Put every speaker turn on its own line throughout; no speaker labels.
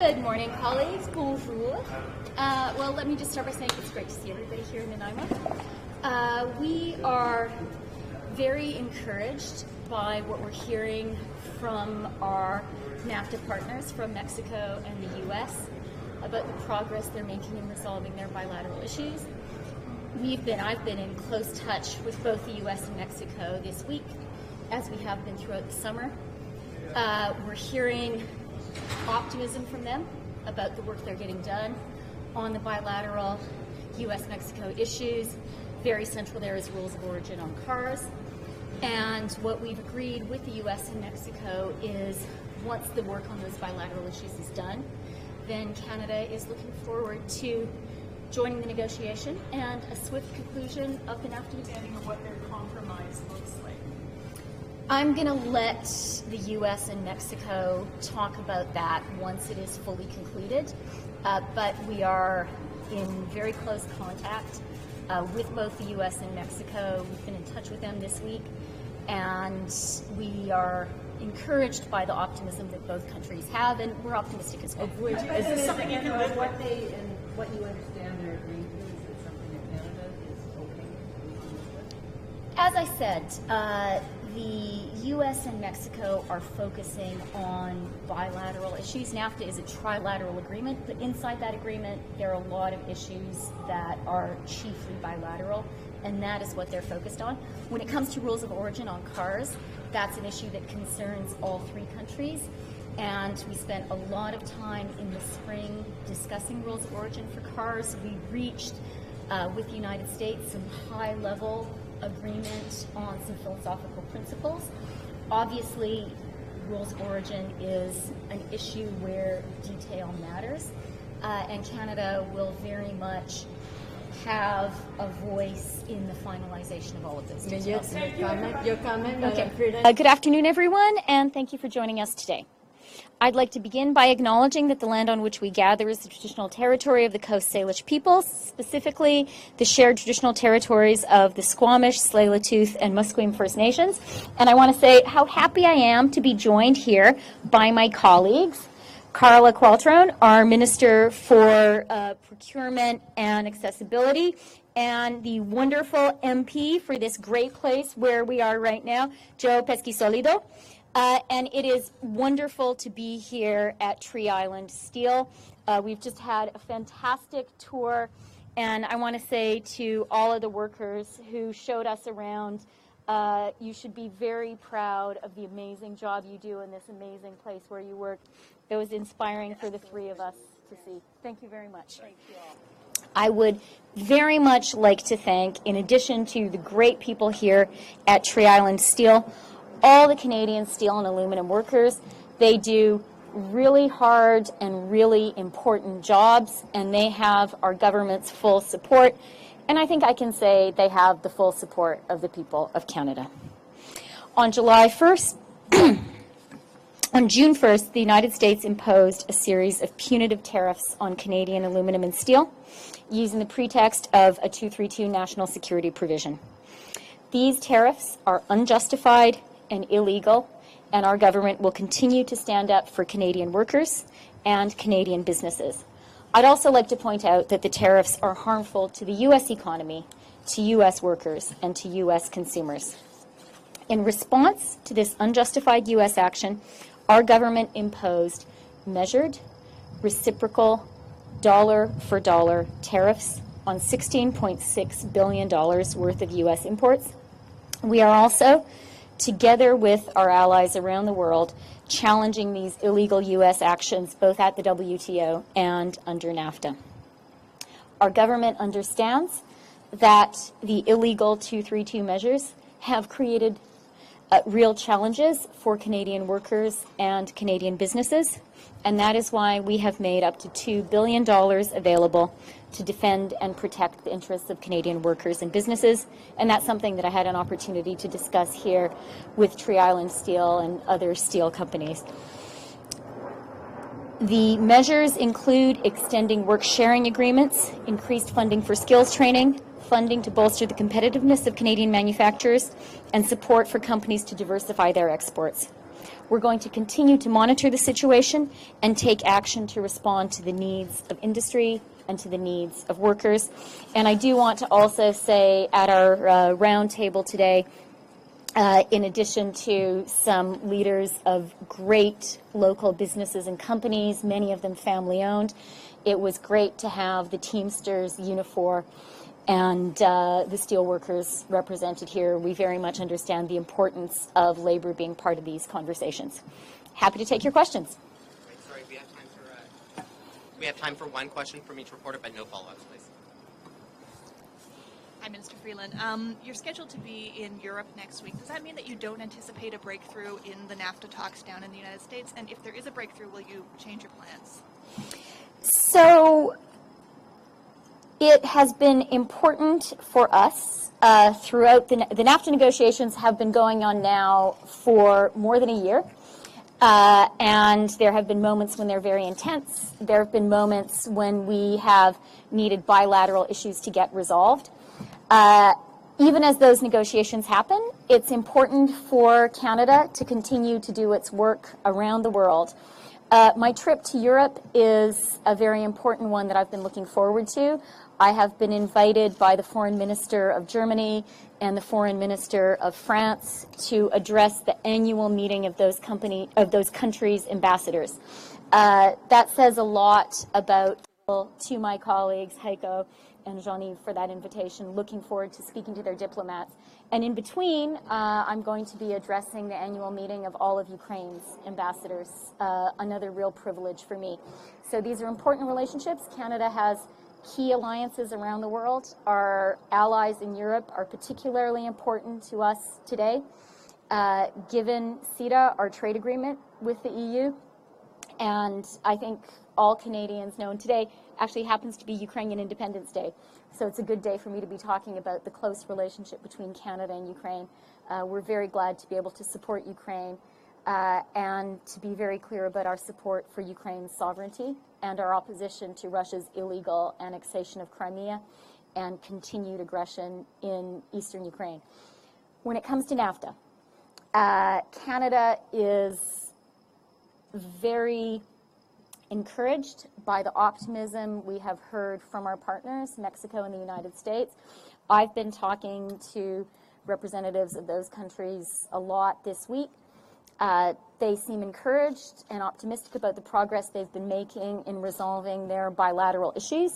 Good morning, colleagues. Bonjour. Well, let me just start by saying it's great to see everybody here in Nanaimo. We are very encouraged by what we're hearing from our NAFTA partners from Mexico and the U.S. about the progress they're making in resolving their bilateral issues. I've been in close touch with both the U.S. and Mexico this week, as we have been throughout the summer. We're hearing optimism from them about the work they're getting done on the bilateral U.S.-Mexico issues. Very central there is rules of origin on cars. And what we've agreed with the U.S. and Mexico is once the work on those bilateral issues is done, then Canada is looking forward to joining the negotiation and a swift conclusion of the NAFTA depending on what their compromise looks like. I'm going to let the U.S. and Mexico talk about that once it is fully concluded, but we are in very close contact with both the U.S. and Mexico. We've been in touch with them this week, and we are encouraged by the optimism that both countries have, and we're optimistic as well.
Is this something you can live with? What you understand they're agreeing to, is it something that Canada is okay?
As I said, the U.S. and Mexico are focusing on bilateral issues. NAFTA is a trilateral agreement, but inside that agreement, there are a lot of issues that are chiefly bilateral, and that is what they're focused on. When it comes to rules of origin on cars, that's an issue that concerns all three countries, and we spent a lot of time in the spring discussing rules of origin for cars. We reached, with the United States, some high-level agreement on some philosophical principles. Obviously, rules of origin is an issue where detail matters, and Canada will very much have a voice in the finalization of all of those details.
Your comment?
Okay. Good afternoon, everyone, and thank you for joining us today. I'd like to begin by acknowledging that the land on which we gather is the traditional territory of the Coast Salish peoples, specifically the shared traditional territories of the Squamish, Tsleil-Waututh, and Musqueam First Nations. And I want to say how happy I am to be joined here by my colleagues, Carla Qualtrone, our Minister for Procurement and Accessibility, and the wonderful MP for this great place where we are right now, Joe Pesquisolido. And it is wonderful to be here at Tree Island Steel. We've just had a fantastic tour, and I want to say to all of the workers who showed us around, you should be very proud of the amazing job you do in this amazing place where you work. It was inspiring for the three of us to see. Thank you very much. Thank you all. I would very much like to thank, in addition to the great people here at Tree Island Steel, all the Canadian steel and aluminum workers. They do really hard and really important jobs, and they have our government's full support. And I think I can say they have the full support of the people of Canada. On July 1st, on June 1st, the United States imposed a series of punitive tariffs on Canadian aluminum and steel, using the pretext of a 232 national security provision. These tariffs are unjustified and illegal, and our government will continue to stand up for Canadian workers and Canadian businesses. I'd also like to point out that the tariffs are harmful to the U.S. economy, to U.S. workers, and to U.S. consumers. In response to this unjustified U.S. action, our government imposed measured, reciprocal, dollar-for-dollar tariffs on $16.6 billion worth of U.S. imports. We are also, together with our allies around the world, challenging these illegal U.S. actions both at the WTO and under NAFTA. Our government understands that the illegal 232 measures have created real challenges for Canadian workers and Canadian businesses, and that is why we have made up to $2 billion available to defend and protect the interests of Canadian workers and businesses, and that's something that I had an opportunity to discuss here with Tree Island Steel and other steel companies. The measures include extending work-sharing agreements, increased funding for skills training, funding to bolster the competitiveness of Canadian manufacturers, and support for companies to diversify their exports. We're going to continue to monitor the situation and take action to respond to the needs of industry and to the needs of workers. And I do want to also say at our round table today, in addition to some leaders of great local businesses and companies, many of them family-owned, it was great to have the Teamsters, Unifor, and the steelworkers represented here. We very much understand the importance of labor being part of these conversations. Happy to take your questions.
Sorry, we have time for one question from each reporter, but no follow-ups, please.
Hi, Minister Freeland. You're scheduled to be in Europe next week. Does that mean that you don't anticipate a breakthrough in the NAFTA talks down in the United States? And if there is a breakthrough, will you change your plans?
So it has been important for us throughout the NAFTA negotiations have been going on now for more than a year. And there have been moments when they're very intense. There have been moments when we have needed bilateral issues to get resolved. Even as those negotiations happen, it's important for Canada to continue to do its work around the world. My trip to Europe is a very important one that I've been looking forward to. I have been invited by the Foreign Minister of Germany and the Foreign Minister of France to address the annual meeting of those countries' ambassadors. That says a lot about, to my colleagues, Heiko and Jean-Yves, for that invitation. Looking forward to speaking to their diplomats. And in between, I'm going to be addressing the annual meeting of all of Ukraine's ambassadors, another real privilege for me. So these are important relationships. Canada has key alliances around the world. Our allies in Europe are particularly important to us today, given CETA, our trade agreement with the EU. And I think all Canadians know, and today actually happens to be Ukrainian Independence Day. So it's a good day for me to be talking about the close relationship between Canada and Ukraine. We're very glad to be able to support Ukraine and to be very clear about our support for Ukraine's sovereignty and our opposition to Russia's illegal annexation of Crimea and continued aggression in eastern Ukraine. When it comes to NAFTA, Canada is very encouraged by the optimism we have heard from our partners, Mexico and the United States. I've been talking to representatives of those countries a lot this week. They seem encouraged and optimistic about the progress they've been making in resolving their bilateral issues.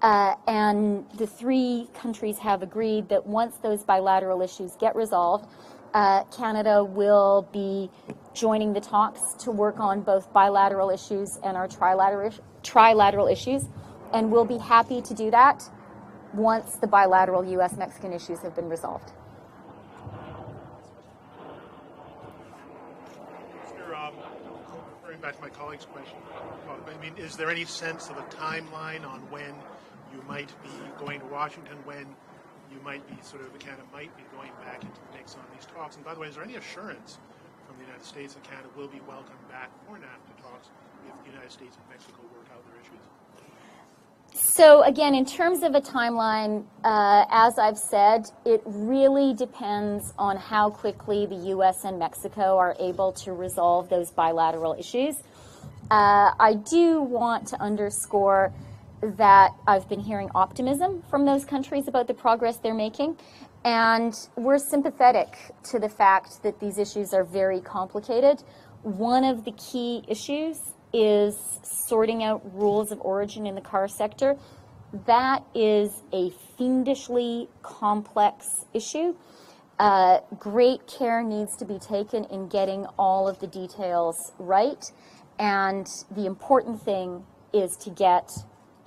And the three countries have agreed that once those bilateral issues get resolved, Canada will be joining the talks to work on both bilateral issues and our trilateral issues, and we'll be happy to do that once the bilateral U.S.-Mexican issues have been resolved.
Referring back to my colleague's question, I mean, is there any sense of a timeline on when you might be going to Washington, when you might be Canada might be going back into the mix on these talks? And by the way, is there any assurance from the United States that Canada will be welcomed back for NAFTA talks if the United States and Mexico work out their issues?
So again, in terms of a timeline, as I've said, it really depends on how quickly the U.S. and Mexico are able to resolve those bilateral issues. I do want to underscore that I've been hearing optimism from those countries about the progress they're making, and we're sympathetic to the fact that these issues are very complicated. One of the key issues is sorting out rules of origin in the car sector. That is a fiendishly complex issue. Great care needs to be taken in getting all of the details right, and the important thing is to get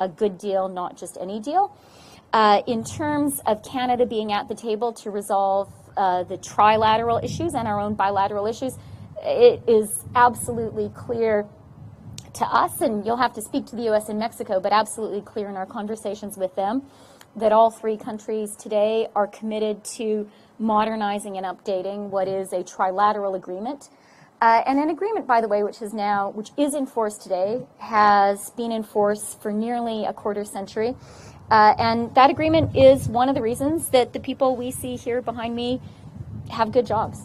a good deal, not just any deal. In terms of Canada being at the table to resolve the trilateral issues and our own bilateral issues, it is absolutely clear to us, and you'll have to speak to the U.S. and Mexico, but absolutely clear in our conversations with them, that all three countries today are committed to modernizing and updating what is a trilateral agreement. And an agreement, by the way, which is in force today, has been in force for nearly a quarter century. And that agreement is one of the reasons that the people we see here behind me have good jobs.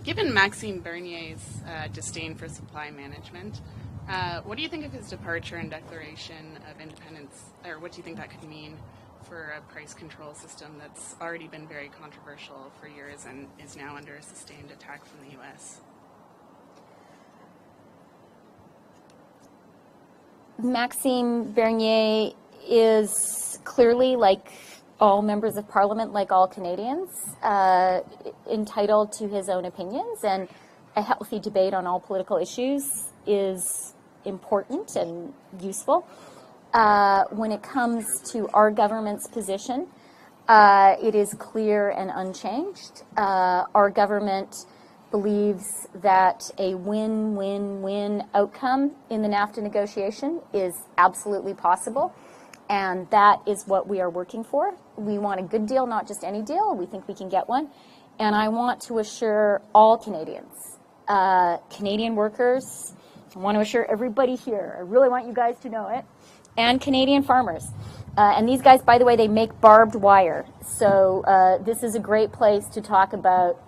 Given Maxime Bernier's disdain for supply management, what do you think of his departure and declaration of independence, or what do you think that could mean for a price control system that's already been very controversial for years and is now under a sustained attack from the U.S.?
Maxime Bernier is clearly, like all members of Parliament, like all Canadians, entitled to his own opinions, and a healthy debate on all political issues is important and useful. When it comes to our government's position, it is clear and unchanged. Our government believes that a win-win-win outcome in the NAFTA negotiation is absolutely possible, and that is what we are working for. We want a good deal, not just any deal. We think we can get one, and I want to assure all Canadians, Canadian workers, I want to assure everybody here, I really want you guys to know it, and Canadian farmers. And these guys, by the way, they make barbed wire, so this is a great place to talk about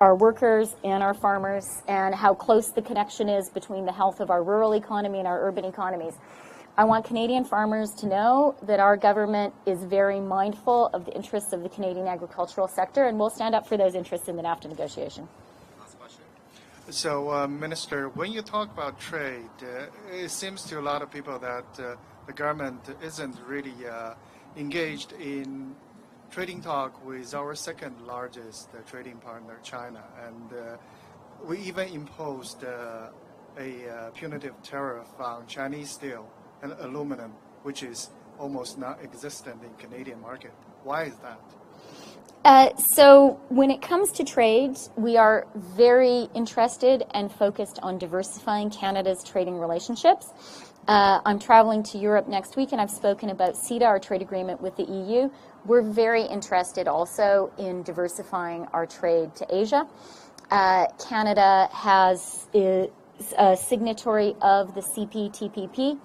our workers and our farmers and how close the connection is between the health of our rural economy and our urban economies. I want Canadian farmers to know that our government is very mindful of the interests of the Canadian agricultural sector, and we'll stand up for those interests in the NAFTA negotiation.
Last question.
So, Minister, when you talk about trade, it seems to a lot of people that the government isn't really engaged in trading talk with our second largest trading partner, China, and we even imposed a punitive tariff on Chinese steel and aluminum, which is almost non-existent in Canadian market. Why is that?
So when it comes to trade, we are very interested and focused on diversifying Canada's trading relationships. I'm traveling to Europe next week, and I've spoken about CETA, our trade agreement with the EU. We're very interested also in diversifying our trade to Asia. Canada is a signatory of the CPTPP,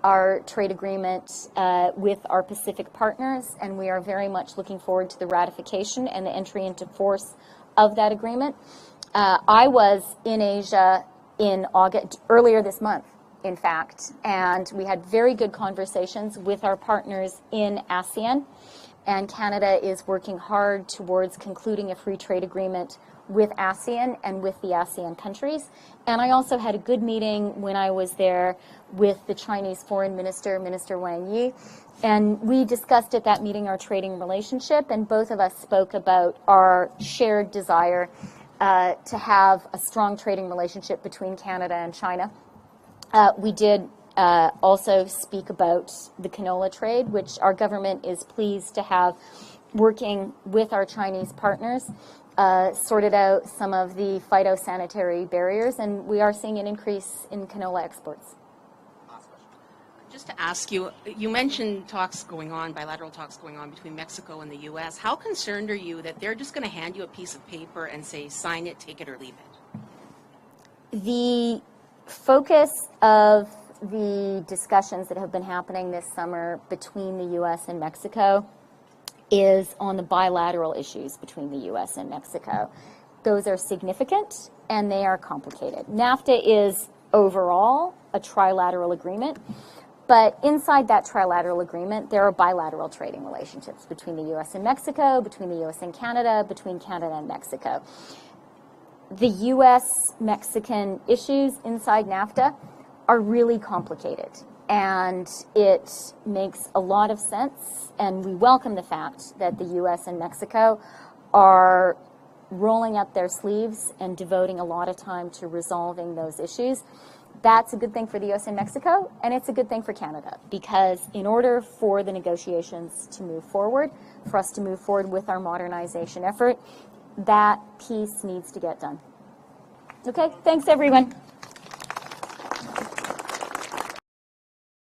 our trade agreement with our Pacific partners, and we are very much looking forward to the ratification and the entry into force of that agreement. I was in Asia in August, earlier this month, in fact, and we had very good conversations with our partners in ASEAN, and Canada is working hard towards concluding a free trade agreement with ASEAN and with the ASEAN countries. And I also had a good meeting when I was there with the Chinese Foreign Minister, Minister Wang Yi, and we discussed at that meeting our trading relationship, and both of us spoke about our shared desire to have a strong trading relationship between Canada and China. We did also speak about the canola trade, which our government is pleased to have working with our Chinese partners, sorted out some of the phytosanitary barriers, and we are seeing an increase in canola exports.
Just to ask you, you mentioned talks going on, bilateral talks going on between Mexico and the U.S. How concerned are you that they're just going to hand you a piece of paper and say, sign it, take it, or leave it?
The focus of the discussions that have been happening this summer between the U.S. and Mexico is on the bilateral issues between the U.S. and Mexico. Those are significant and they are complicated. NAFTA is overall a trilateral agreement, but inside that trilateral agreement, there are bilateral trading relationships between the U.S. and Mexico, between the U.S. and Canada, between Canada and Mexico. The U.S.-Mexican issues inside NAFTA are really complicated, and it makes a lot of sense, and we welcome the fact that the U.S. and Mexico are rolling up their sleeves and devoting a lot of time to resolving those issues. That's a good thing for the U.S. and Mexico, and it's a good thing for Canada, because in order for the negotiations to move forward, for us to move forward with our modernization effort, that piece needs to get done. Okay, thanks everyone.